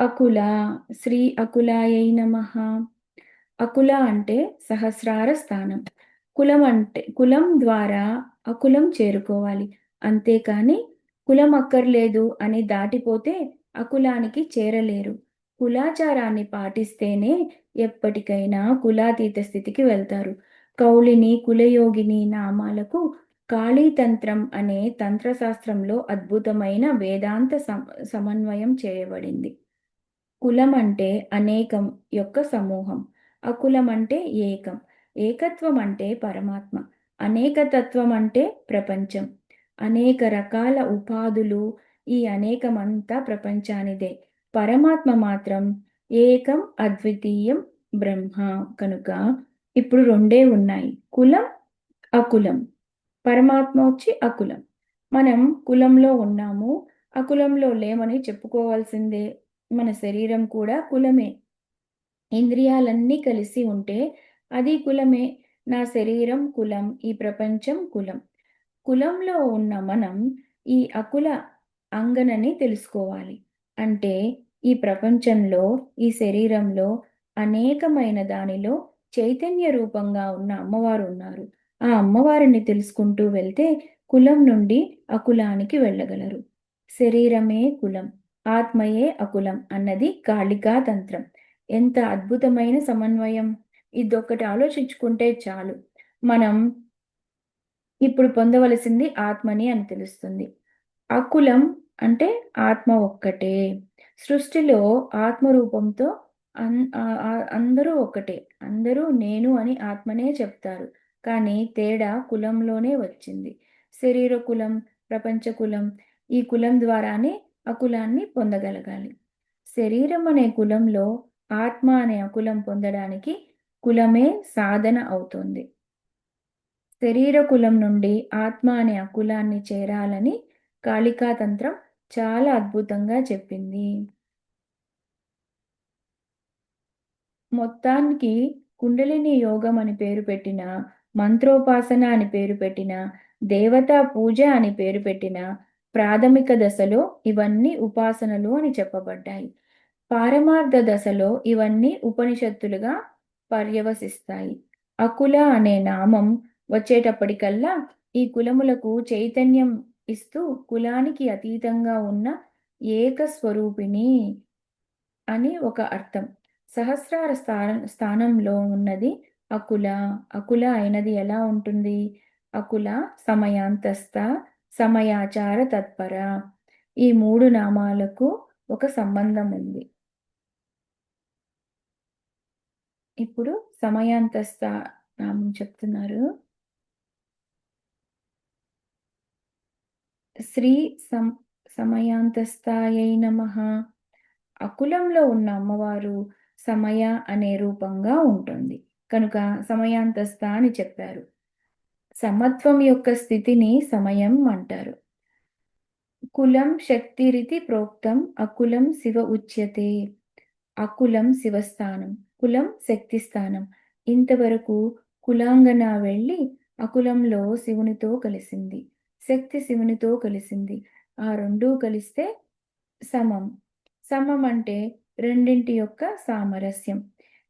అకుల శ్రీ అకులాయై నమః. అకుల అంటే సహస్రార స్థానం. కులం ద్వారా అకులం చేరుకోవాలి. అంతేకాని కులం అక్కర్లేదు అని దాటిపోతే అకులానికి చేరలేరు. కులాచారాన్ని పాటిస్తేనే ఎప్పటికైనా కులాతీత స్థితికి వెళ్తారు. కౌళిని కులయోగిని నామాలకు కాళీతంత్రం అనే తంత్రశాస్త్రంలో అద్భుతమైన వేదాంత సమన్వయం చేయబడింది. కులం అంటే అనేకం యొక్క సమూహం. అకులం అంటే ఏకం. ఏకత్వం అంటే పరమాత్మ. అనేకతత్వం అంటే ప్రపంచం. అనేక రకాల ఉపాధులు, ఈ అనేకమంతా ప్రపంచానిదే. పరమాత్మ మాత్రం ఏకం అద్వితీయం బ్రహ్మ. కనుక ఇప్పుడు రెండే ఉన్నాయి, కులం, అకులం. పరమాత్మ వచ్చి అకులం. మనం కులంలో ఉన్నాము, అకులంలో లేమని చెప్పుకోవాల్సిందే. మన శరీరం కూడా కులమే. ఇంద్రియాలన్నీ కలిసి ఉంటే అది కులమే. నా శరీరం కులం, ఈ ప్రపంచం కులం. కులంలో ఉన్న మనం ఈ అకుల అంగనని తెలుసుకోవాలి. అంటే ఈ ప్రపంచంలో, ఈ శరీరంలో అనేకమైన దానిలో చైతన్య రూపంగా ఉన్న అమ్మవారు ఉన్నారు. ఆ అమ్మవారిని తెలుసుకుంటూ వెళ్తే కులం నుండి అకులానికి వెళ్ళగలరు. శరీరమే కులం, ఆత్మయే అకులం అన్నది కాళికా తంత్రం. ఎంత అద్భుతమైన సమన్వయం! ఇదొక్కటి ఆలోచించుకుంటే చాలు, మనం ఇప్పుడు పొందవలసింది ఆత్మని అని తెలుస్తుంది. అకులం అంటే ఆత్మ ఒక్కటే. సృష్టిలో ఆత్మరూపంతో అందరూ ఒక్కటే. అందరూ నేను అని ఆత్మనే చెప్తారు. కానీ తేడా కులంలోనే వచ్చింది. శరీర కులం, ప్రపంచ కులం. ఈ కులం ద్వారానే అకులాన్ని పొందగలగాలి. శరీరం అనే కులంలో ఆత్మ అనే అకులం పొందడానికి కులమే సాధన అవుతుంది. శరీర కులం నుండి ఆత్మ అనే అకులాన్ని చేరాలని కాళికా తంత్రం చాలా అద్భుతంగా చెప్పింది. మొత్తానికి కుండలిని యోగం అని పేరు పెట్టిన, మంత్రోపాసన అని పేరు పెట్టిన, దేవతా పూజ అని పేరు పెట్టిన ప్రాథమిక దశలో ఇవన్నీ ఉపాసనలు అని చెప్పబడ్డాయి. పారమార్థ దశలో ఇవన్నీ ఉపనిషత్తులుగా పర్యవసిస్తాయి. అకుల అనే నామం వచ్చేటప్పటికల్లా ఈ కులములకు చైతన్యం ఇస్తూ కులానికి అతీతంగా ఉన్న ఏకస్వరూపిణి అని ఒక అర్థం. సహస్రార స్థానంలో ఉన్నది అకుల. అకుల అయినది ఎలా ఉంటుంది? అకుల సమయాంతస్థ, సమయాచార తత్పర. ఈ మూడు నామాలకు ఒక సంబంధం ఉంది. ఇప్పుడు సమయాంతస్థ నామం చెప్తున్నారు. శ్రీ సమయాంతస్థాయై నమః. అకులంలో ఉన్న అమ్మవారు సమయ అనే రూపంగా ఉంటుంది కనుక సమయాంతస్థ అని చెప్పారు. సమత్వం యొక్క స్థితిని సమయం అంటారు. కులం శక్తిరితి ప్రోక్తం అకులం శివ ఉచ్యతే. అకులం శివస్థానం, కులం శక్తి స్థానం. ఇంతవరకు కులాంగన వెళ్ళి అకులంలో శివునితో కలిసింది, శక్తి శివునితో కలిసింది. ఆ రెండూ కలిస్తే సమం. సమం అంటే రెండింటి యొక్క సామరస్యం.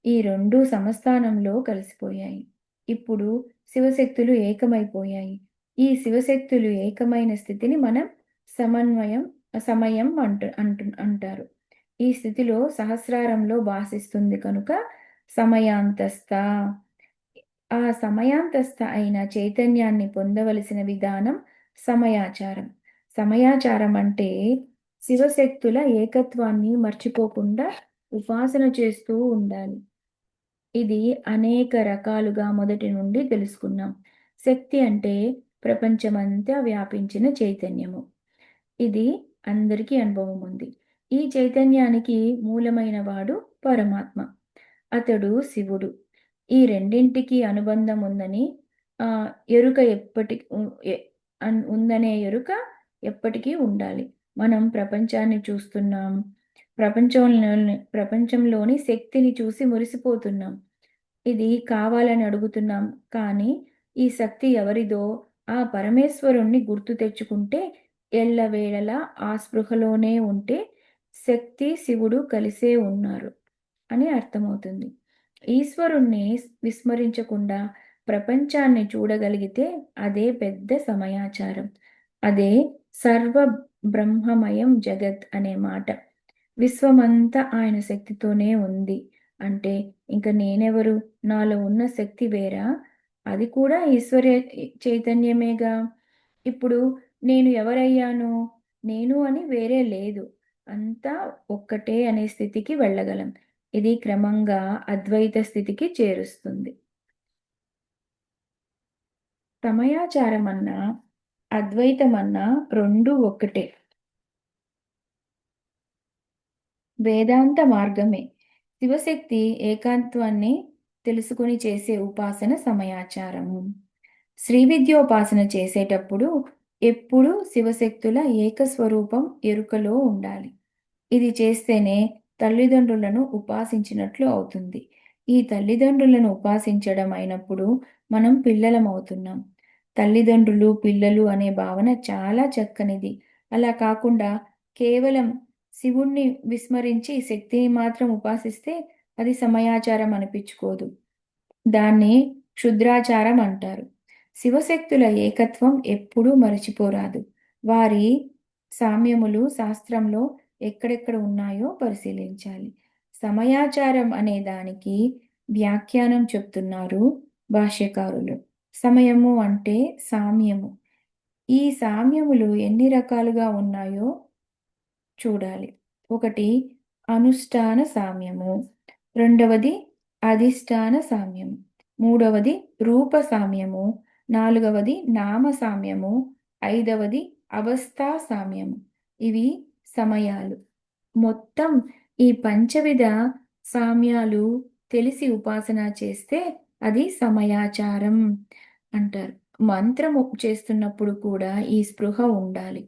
ఈ రెండు సమస్థానంలో కలిసిపోయాయి. ఇప్పుడు శివశక్తులు ఏకమైపోయాయి. ఈ శివశక్తులు ఏకమైన స్థితిని మనం సమయం అంటారు. ఈ స్థితిలో సహస్రారంలో భాసిస్తుంది కనుక సమయాంతస్థ. ఆ సమయాంతస్థ అయిన చైతన్యాన్ని పొందవలసిన విధానం సమయాచారం. సమయాచారం అంటే శివశక్తుల ఏకత్వాన్ని మర్చిపోకుండా ఉపాసన చేస్తూ ఉండాలి. ఇది అనేక రకాలుగా మొదటి నుండి తెలుసుకున్నాం. శక్తి అంటే ప్రపంచమంతా వ్యాపించిన చైతన్యము. ఇది అందరికీ అనుభవం ఉంది. ఈ చైతన్యానికి మూలమైన వాడు పరమాత్మ. అతడు శివుడు. ఈ రెండింటికి అనుబంధం ఉందని ఎరుక ఉందనే ఎరుక ఎప్పటికీ ఉండాలి. మనం ప్రపంచాన్ని చూస్తున్నాం. ప్రపంచంలోని శక్తిని చూసి మురిసిపోతున్నాం. ఇది కావాలని అడుగుతున్నాం. కానీ ఈ శక్తి ఎవరిదో ఆ పరమేశ్వరుణ్ణి గుర్తు తెచ్చుకుంటే, ఎల్లవేళలా ఆ స్పృహలోనే ఉంటే శక్తి, శివుడు కలిసే ఉన్నారు అని అర్థమవుతుంది. ఈశ్వరుణ్ణి విస్మరించకుండా ప్రపంచాన్ని చూడగలిగితే అదే పెద్ద సమయాచారం. అదే సర్వ బ్రహ్మమయం జగత్ అనే మాట. విశ్వమంతా ఆయన శక్తితోనే ఉంది అంటే ఇంక నేనెవరు? నాలో ఉన్న శక్తి వేరా? అది కూడా ఈశ్వర్య చైతన్యమేగా. ఇప్పుడు నేను ఎవరయ్యాను? నేను అని వేరే లేదు. అంతా ఒక్కటే అనే స్థితికి వెళ్ళగలం. ఇది క్రమంగా అద్వైత స్థితికి చేరుస్తుంది. సమయాచారమన్నా, అద్వైతమన్నా రెండూ ఒక్కటే. వేదాంత మార్గమే. శివశక్తి ఏకాంత్వాన్ని తెలుసుకొని చేసే ఉపాసన సమయాచారము. శ్రీ విద్యోపాసన చేసేటప్పుడు ఎప్పుడూ శివశక్తుల ఏకస్వరూపం ఎరుకలో ఉండాలి. ఇది చేస్తేనే తల్లిదండ్రులను ఉపాసించినట్లు అవుతుంది. ఈ తల్లిదండ్రులను ఉపాసించడం అయినప్పుడు మనం పిల్లలమవుతున్నాం. తల్లిదండ్రులు, పిల్లలు అనే భావన చాలా చక్కనిది. అలా కాకుండా కేవలం శివుణ్ణి విస్మరించి శక్తిని మాత్రం ఉపాసిస్తే అది సమయాచారం అనిపించుకోదు. దాన్ని క్షుద్రాచారం అంటారు. శివశక్తుల ఏకత్వం ఎప్పుడూ మరచిపోరాదు. వారి సామ్యములు శాస్త్రంలో ఎక్కడెక్కడ ఉన్నాయో పరిశీలించాలి. సమయాచారం అనే దానికి వ్యాఖ్యానం చెప్తున్నారు భాష్యకారులు. సమయము అంటే సామ్యము. ఈ సామ్యములు ఎన్ని రకాలుగా ఉన్నాయో చూడాలి. ఒకటి అనుష్ఠాన సామ్యము, రెండవది అధిష్టాన సామ్యము, మూడవది రూప సామ్యము, నాలుగవది నామ సామ్యము, ఐదవది అవస్థా సామ్యము. ఇవి సమయాలు. మొత్తం ఈ పంచవిధ సామ్యాలు తెలిసి ఉపాసన చేస్తే అది సమయాచారం అంటారు. మంత్రము చేస్తున్నప్పుడు కూడా ఈ స్పృహ ఉండాలి.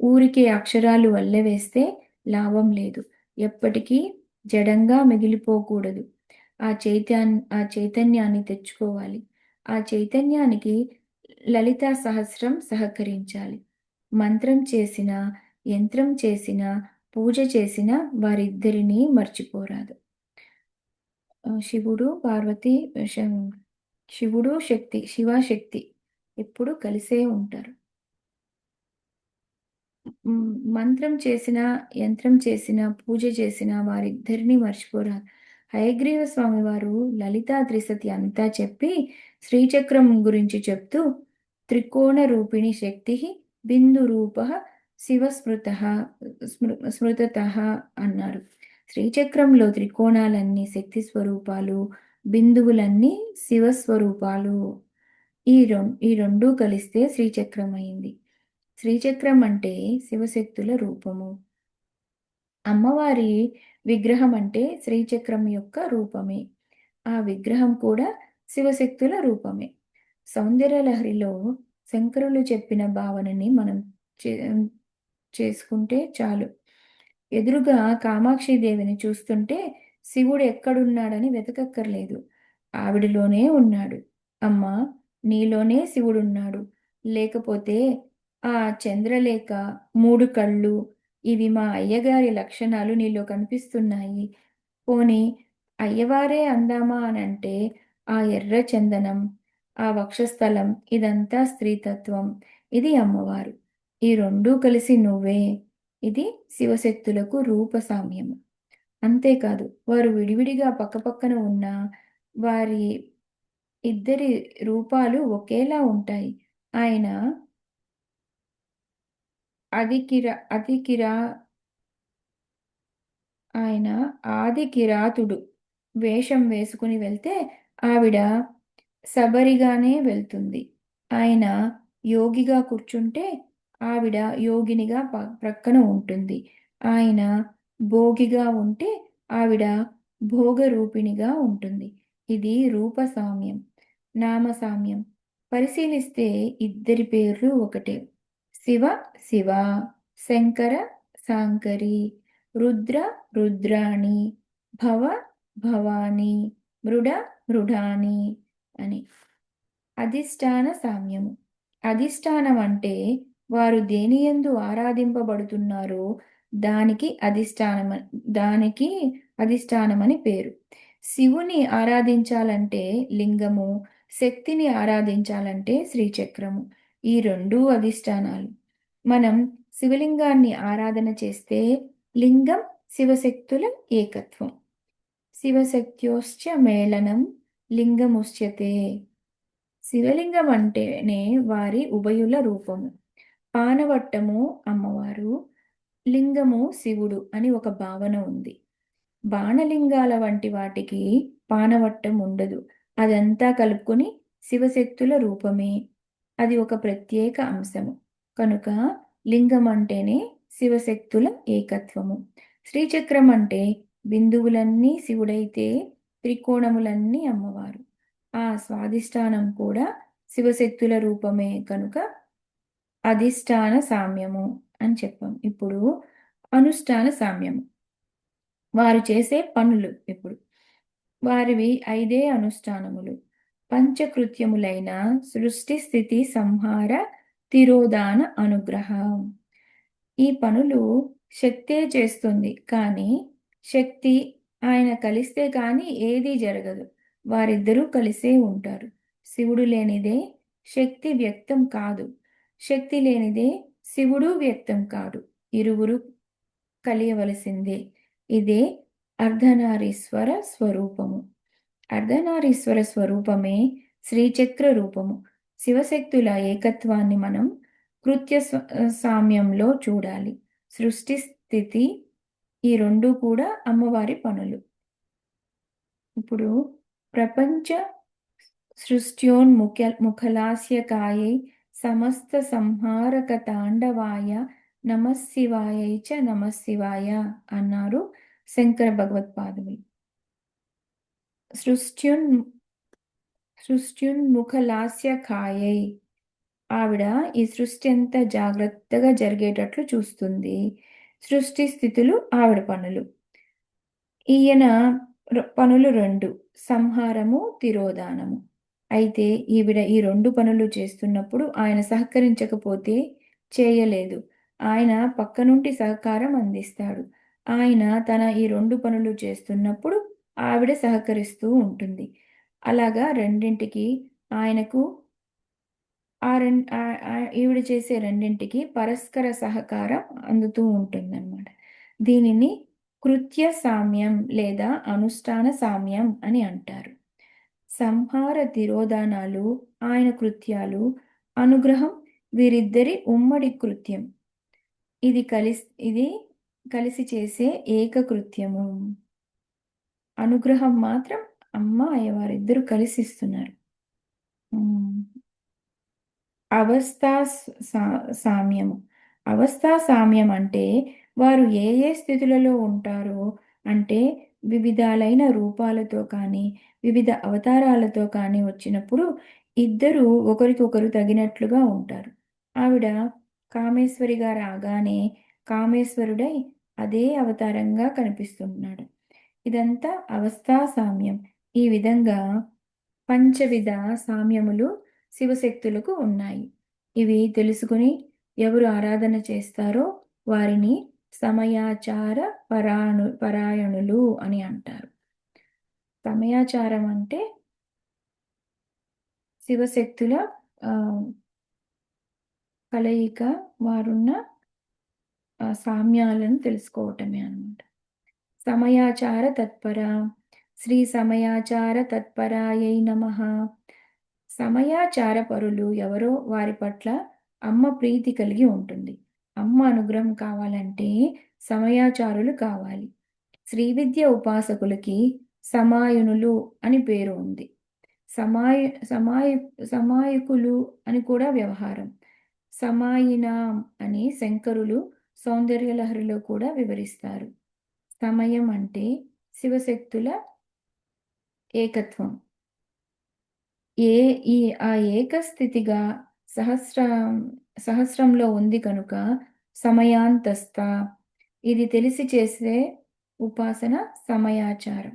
ఊరికే అక్షరాలు వల్లెవేస్తే లాభం లేదు. ఎప్పటికీ జడంగా మిగిలిపోకూడదు. ఆ చైతన్యాన్ని తెచ్చుకోవాలి. ఆ చైతన్యానికి లలితా సహస్రం సహకరించాలి. మంత్రం చేసిన, యంత్రం చేసిన, పూజ చేసిన వారిద్దరినీ మర్చిపోరాదు. శివుడు, పార్వతి, శివుడు శక్తి, శివశక్తి ఎప్పుడు కలిసే ఉంటారు. మంత్రం చేసిన, యంత్రం చేసిన, పూజ చేసిన వారిద్దరినీ మర్చిపోరాదు. హయగ్రీవ స్వామి వారు లలితా త్రిసతి అంతా చెప్పి శ్రీచక్రం గురించి చెప్తూ త్రికోణ రూపిణి శక్తి బిందు రూప శివస్మృత స్మృతత అన్నారు. శ్రీచక్రంలో త్రికోణాలన్నీ శక్తి స్వరూపాలు, బిందువులన్నీ శివస్వరూపాలు. ఈ రెండూ కలిస్తే శ్రీచక్రం అయింది. శ్రీచక్రం అంటే శివశక్తుల రూపము. అమ్మవారి విగ్రహం అంటే శ్రీచక్రం యొక్క రూపమే. ఆ విగ్రహం కూడా శివశక్తుల రూపమే. సౌందర్యలహరిలో శంకరులు చెప్పిన భావనని మనం చేసుకుంటే చాలు. ఎదురుగా కామాక్షిదేవిని చూస్తుంటే శివుడు ఎక్కడున్నాడని వెతకక్కర్లేదు. ఆవిడలోనే ఉన్నాడు. అమ్మా, నీలోనే శివుడున్నాడు. లేకపోతే ఆ చంద్రలేఖ, 3 కళ్ళు, ఇవి మా అయ్యగారి లక్షణాలు నీలో కనిపిస్తున్నాయి. పోనీ అయ్యవారే అందామా అనంటే ఆ ఎర్ర చందనం, ఆ వక్షస్థలం ఇదంతా స్త్రీతత్వం. ఇది అమ్మవారు. ఈ రెండూ కలిసి నువ్వే. ఇది శివశక్తులకు రూప సామ్యము. అంతేకాదు వారు విడివిడిగా పక్కపక్కన ఉన్న వారి ఇద్దరి రూపాలు ఒకేలా ఉంటాయి. ఆయన అదికిరా ఆయన ఆది కిరాతుడు వేషం వేసుకుని వెళ్తే ఆవిడ శబరిగానే వెళ్తుంది. ఆయన యోగిగా కూర్చుంటే ఆవిడ యోగినిగా ప్రక్కన ఉంటుంది. ఆయన భోగిగా ఉంటే ఆవిడ భోగరూపిణిగా ఉంటుంది. ఇది రూప సామ్యం. నామ సామ్యం పరిశీలిస్తే ఇద్దరి పేర్లు ఒకటే. శివ శివ, శంకర శాంకరి, రుద్ర రుద్రాణి, భవ భవాని, మృడ మృడాని అని. అధిష్టాన సామ్యము. అధిష్టానం అంటే వారు దేనియందు ఆరాధింపబడుతున్నారో దానికి దానికి అధిష్టానమని పేరు. శివుని ఆరాధించాలంటే లింగము, శక్తిని ఆరాధించాలంటే శ్రీచక్రము. ఈ రెండు అధిష్టానాలు. మనం శివలింగాన్ని ఆరాధన చేస్తే లింగం శివశక్తుల ఏకత్వం. శివశక్త్యోశ్చ మేళనం లింగముచ్యతే. శివలింగం అంటేనే వారి ఉభయుల రూపము. పానవట్టము అమ్మవారు, లింగము శివుడు అని ఒక భావన ఉంది. బాణలింగాల వంటి వాటికి పానవట్టం ఉండదు. అదంతా కలుపుకొని శివశక్తుల రూపమే. అది ఒక ప్రత్యేక అంశము. కనుక లింగం అంటేనే శివశక్తుల ఏకత్వము. శ్రీచక్రం అంటే బిందువులన్నీ శివుడైతే త్రికోణములన్నీ అమ్మవారు. ఆ స్వాధిష్టానం కూడా శివశక్తుల రూపమే కనుక అధిష్టాన సామ్యము అని చెప్పాం. ఇప్పుడు అనుష్ఠాన సామ్యము. వారు చేసే పనులు ఇప్పుడు వారివి 5 అనుష్ఠానములు. పంచకృత్యములైన సృష్టి స్థితి సంహార తిరోధాన అనుగ్రహం. ఈ పనులు శక్తే చేస్తుంది, కానీ శక్తి ఆయన కలిస్తే కానీ ఏదీ జరగదు. వారిద్దరూ కలిసే ఉంటారు. శివుడు లేనిదే శక్తి వ్యక్తం కాదు, శక్తి లేనిదే శివుడు వ్యక్తం కాడు. ఇరువురు కలియవలసిందే. ఇదే అర్ధనారీశ్వర స్వరూపము. అర్ధనారీశ్వర స్వరూపమే శ్రీచక్ర రూపము. శివశక్తుల ఏకత్వాన్ని మనం కృత్య సామ్యంలో చూడాలి. సృష్టి స్థితి ఈ రెండు కూడా అమ్మవారి పనులు. ఇప్పుడు ప్రపంచ సృష్ట్యోన్ముఖలాస్యకాయై సమస్త సంహారక తాండవాయ నమశివాయై చ నమశివాయ అన్నారు శంకర భగవత్పాదులు. సృష్ట్యున్ముఖలాస్యకాయై, ఆవిడ ఈ సృష్టి అంతా జాగ్రత్తగా జరిగేటట్లు చూస్తుంది. సృష్టి స్థితులు ఆవిడ పనులు. ఈయన పనులు 2, సంహారము తిరోధానము. అయితే ఈవిడ ఈ 2 పనులు చేస్తున్నప్పుడు ఆయన సహకరించకపోతే చేయలేదు. ఆయన పక్క నుండి సహకారం అందిస్తాడు. ఆయన తన ఈ 2 పనులు చేస్తున్నప్పుడు ఆవిడ సహకరిస్తూ ఉంటుంది. అలాగా రెండింటికి ఆయనకు ఈవిడ చేసే రెండింటికి పరస్పర సహకారం అందుతూ ఉంటుందన్నమాట. దీనిని కృత్య సామ్యం లేదా అనుష్ఠాన సామ్యం అని అంటారు. సంహార తిరోధానాలు ఆయన కృత్యాలు, అనుగ్రహం వీరిద్దరి ఉమ్మడి కృత్యం. ఇది కలిసి చేసే ఏకకృత్యము. అనుగ్రహం మాత్రం అమ్మ అయ్యవారిద్దరూ కలిసి ఇస్తున్నారు. అవస్థా సామ్యము. అవస్థా సామ్యం అంటే వారు ఏ ఏ స్థితులలో ఉంటారో, అంటే వివిధాలైన రూపాలతో కానీ వివిధ అవతారాలతో కానీ వచ్చినప్పుడు ఇద్దరు ఒకరికొకరు తగినట్లుగా ఉంటారు. ఆవిడ కామేశ్వరిగా రాగానే కామేశ్వరుడై అదే అవతారంగా కనిపిస్తున్నాడు. ఇదంతా అవస్థా సామ్యం. ఈ విధంగా పంచవిధ సామ్యములు శివశక్తులకు ఉన్నాయి. ఇవి తెలుసుకుని ఎవరు ఆరాధన చేస్తారో వారిని సమయాచార పరాయణులు అని అంటారు. సమయాచారం అంటే శివశక్తుల కలయిక, వారున్న సామ్యాలను తెలుసుకోవటమే అన్నమాట. సమయాచార తత్పర. శ్రీ సమయాచార తత్పరాయై నమః. సమయాచార పరులు ఎవరో వారి పట్ల అమ్మ ప్రీతి కలిగి ఉంటుంది. అమ్మ అనుగ్రహం కావాలంటే సమయాచారులు కావాలి. శ్రీవిద్య ఉపాసకులకి సమాయునులు అని పేరు ఉంది. సమాయుకులు అని కూడా వ్యవహారం. సమాయినాం అని శంకరులు సౌందర్యలహరిలో కూడా వివరిస్తారు. సమయం అంటే శివశక్తుల ఏకత్వం. ఆ ఏకస్థితిగా సహస్రంలో ఉంది కనుక సమయాంతస్థ. ఇది తెలిసి చేసే ఉపాసన సమయాచారం.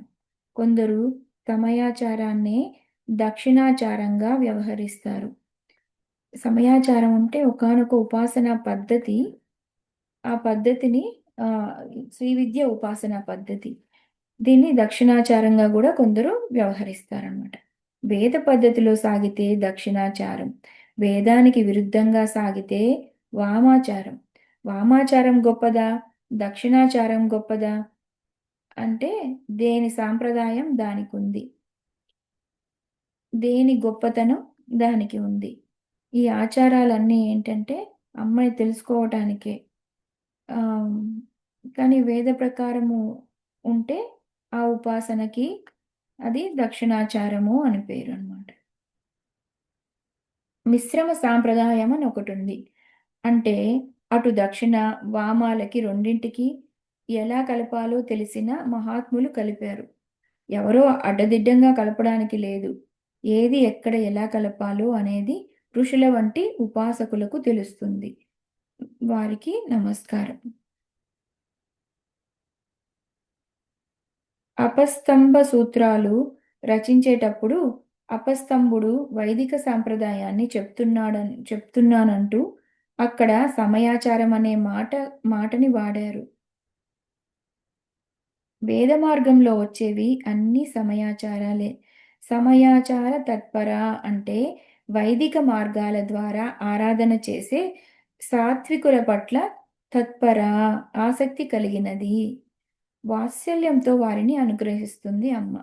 కొందరు సమయాచారాన్ని దక్షిణాచారంగా వ్యవహరిస్తారు. సమయాచారం అంటే ఒకానొక ఉపాసన పద్ధతి. ఆ పద్ధతిని ఆ, శ్రీ విద్య ఉపాసన పద్ధతి. దీన్ని దక్షిణాచారంగా కూడా కొందరు వ్యవహరిస్తారనమాట. వేద పద్ధతిలో సాగితే దక్షిణాచారం, వేదానికి విరుద్ధంగా సాగితే వామాచారం. వామాచారం గొప్పదా, దక్షిణాచారం గొప్పదా అంటే దేని సాంప్రదాయం దానికి ఉంది, దేని గొప్పతనం దానికి ఉంది. ఈ ఆచారాలన్నీ ఏంటంటే అమ్మాయి తెలుసుకోవటానికే. ఆమ్, కానీ వేద ప్రకారము ఉంటే ఆ ఉపాసనకి అది దక్షిణాచారము అని పేరు అన్నమాట. మిశ్రమ సాంప్రదాయం అని ఒకటి ఉంది. అంటే అటు దక్షిణ వామాలకి రెండింటికి ఎలా కలపాలో తెలిసిన మహాత్ములు కలిపారు. ఎవరో అడ్డదిడ్డంగా కలపడానికి లేదు. ఏది ఎక్కడ ఎలా కలపాలో అనేది ఋషుల వంటి ఉపాసకులకు తెలుస్తుంది. వారికి నమస్కారం. అపస్తంభ సూత్రాలు రచించేటప్పుడు అపస్తంభుడు వైదిక సాంప్రదాయాన్ని చెప్తున్నానంటూ అక్కడ సమయాచారం అనే మాటని వాడారు. వేద మార్గంలో వచ్చేవి అన్ని సమయాచారాలే. సమయాచార తత్పర అంటే వైదిక మార్గాల ద్వారా ఆరాధన చేసే సాత్వికుల పట్ల తత్పర, ఆసక్తి కలిగినది. వాత్సల్యంతో వారిని అనుగ్రహిస్తుంది అమ్మ.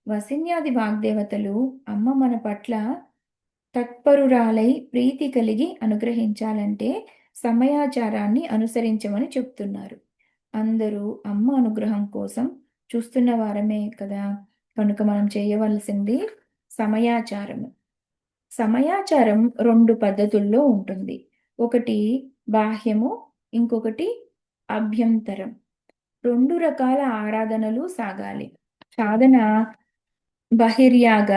వసిన్యాది వాగ్దేవతలు అమ్మ మన పట్ల తత్పరురాలై ప్రీతి కలిగి అనుగ్రహించాలంటే సమయాచారాన్ని అనుసరించమని చెప్తున్నారు. అందరూ అమ్మ అనుగ్రహం కోసం చూస్తున్న వారమే కదా, కనుక మనం చేయవలసింది సమయాచారము. సమయాచారం రెండు పద్ధతుల్లో ఉంటుంది. ఒకటి బాహ్యము, ఇంకొకటి అభ్యంతరం. రెండు రకాల ఆరాధనలు సాగాలి. సాధన బహిర్యాగ,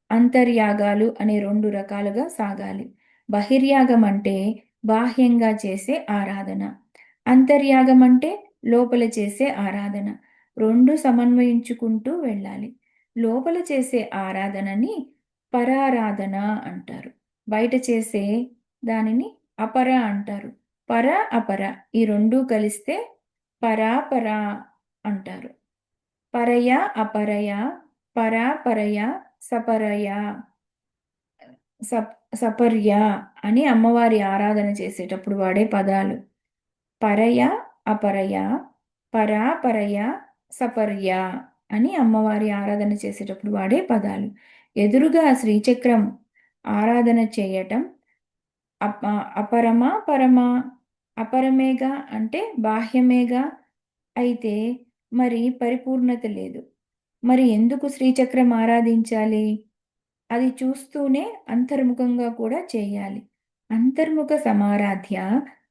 అంతర్యాగాలు అనే రెండు రకాలుగా సాగాలి. బహిర్యాగం అంటే బాహ్యంగా చేసే ఆరాధన, అంతర్యాగం అంటే లోపల చేసే ఆరాధన. రెండు సమన్వయించుకుంటూ వెళ్ళాలి. లోపల చేసే ఆరాధనని పరారాధన అంటారు. బయట చేసే దానిని అపర అంటారు. పర అపర ఈ రెండు కలిస్తే పరాపర అంటారు. పరయ అపరయ, పరాపరయ, సపరయ, సపర్య అని అమ్మవారి ఆరాధన చేసేటప్పుడు వాడే పదాలు. పరయ అపరయ, పరాపరయ, సపర్య అని అమ్మవారి ఆరాధన చేసేటప్పుడు వాడే పదాలు. ఎదురుగా శ్రీచక్రం ఆరాధన చేయటం అపరమా పరమా, అపరమేగా అంటే బాహ్యమేగా. అయితే మరి పరిపూర్ణత లేదు. మరి ఎందుకు శ్రీచక్రం ఆరాధించాలి? అది చూస్తూనే అంతర్ముఖంగా కూడా చేయాలి. అంతర్ముఖ సమారాధ్య,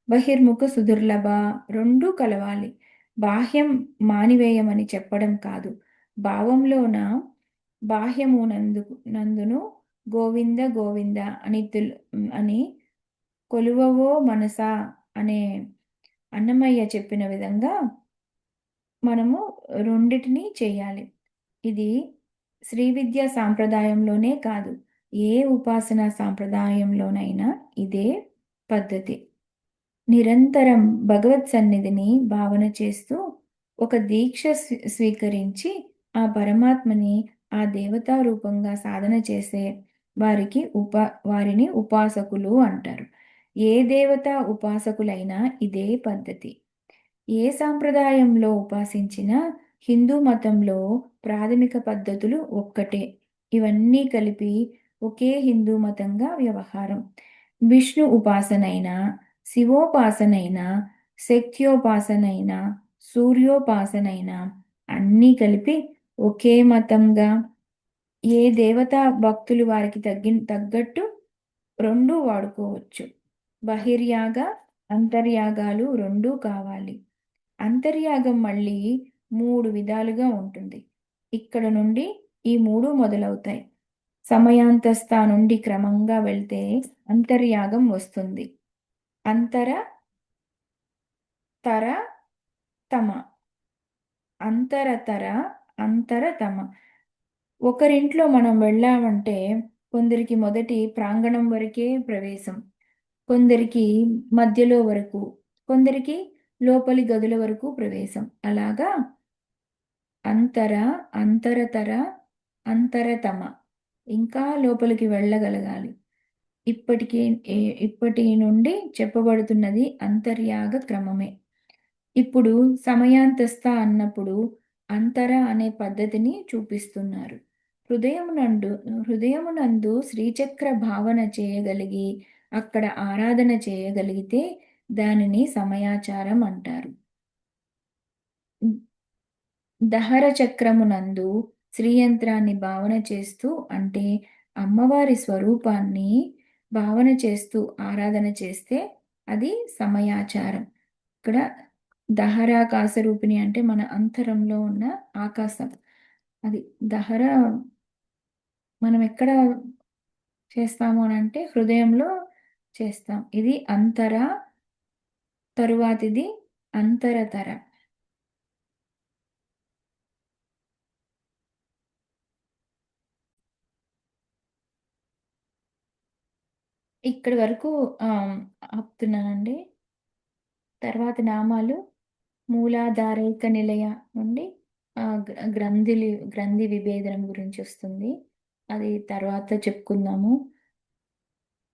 బహిర్ముఖ సుదుర్లభ రెండూ కలవాలి. బాహ్యం మానివేయమని చెప్పడం కాదు. భావంలోన నందును గోవింద గోవింద అని కొలువవో మనసా అనే అన్నమయ్య చెప్పిన విధంగా మనము రెండిటిని చేయాలి. ఇది శ్రీ విద్యా సాంప్రదాయంలోనే కాదు, ఏ ఉపాసనా సాంప్రదాయంలోనైనా ఇదే పద్ధతి. నిరంతరం భగవత్ సన్నిధిని భావన చేస్తూ ఒక దీక్ష స్వీకరించి ఆ పరమాత్మని ఆ దేవతా రూపంగా సాధన చేసే వారిని ఉపాసకులు అంటారు. ఏ దేవతా ఉపాసకులైనా ఇదే పద్ధతి. ఏ సాంప్రదాయంలో ఉపాసించినా హిందూ మతంలో ప్రాథమిక పద్ధతులు ఒక్కటే. ఇవన్నీ కలిపి ఒకే హిందూ మతంగా వ్యవహారం. విష్ణు ఉపాసనైనా, శివోపాసనైనా, శక్త్యోపాసనైనా, సూర్యోపాసనైనా అన్నీ కలిపి ఒకే మతంగా. ఏ దేవతా భక్తులు వారికి తగ్గట్టు రెండూ వాడుకోవచ్చు. బహిర్యాగ, అంతర్యాగాలు రెండూ కావాలి. అంతర్యాగం మళ్ళీ 3 విధాలుగా ఉంటుంది. ఇక్కడ నుండి ఈ 3 మొదలవుతాయి. సమయాంతస్థ నుండి క్రమంగా వెళ్తే అంతర్యాగం వస్తుంది. అంతర, తర, తమ. అంతరతర, అంతరతమ. ఒకరింట్లో మనం వెళ్ళామంటే కొందరికి మొదటి ప్రాంగణం వరకే ప్రవేశం, కొందరికి మధ్యలో వరకు, కొందరికి లోపలి గదుల వరకు ప్రవేశం. అలాగా అంతర, అంతరతర, అంతరతమ, ఇంకా లోపలికి వెళ్ళగలగాలి. ఇప్పటికి ఇప్పటి నుండి చెప్పబడుతున్నది అంతర్యాగ క్రమమే. ఇప్పుడు సమయాంతస్థ అన్నప్పుడు అంతర అనే పద్ధతిని చూపిస్తున్నారు. హృదయమునందు హృదయమునందు శ్రీచక్ర భావన చేయగలిగి అక్కడ ఆరాధన చేయగలిగితే దానిని సమయాచారం అంటారు. దహర చక్రమునందు శ్రీయంత్రాన్ని భావన చేస్తూ, అంటే అమ్మవారి స్వరూపాన్ని భావన చేస్తూ ఆరాధన చేస్తే అది సమయాచారం. ఇక్కడ దహరాకాశ రూపిణి అంటే మన అంతరంలో ఉన్న ఆకాశం. అది దహర మనం ఎక్కడ చేస్తాము అని అంటే హృదయంలో చేస్తాం. ఇది అంతర, తరువాతిది అంతరతర. ఇక్కడి వరకు ఆపుతున్నానండి. తర్వాత నామాలు మూలాధారైక నిలయ నుండి గ్రంథి విభేదనం గురించి వస్తుంది. అది తర్వాత చెప్పుకుందాము.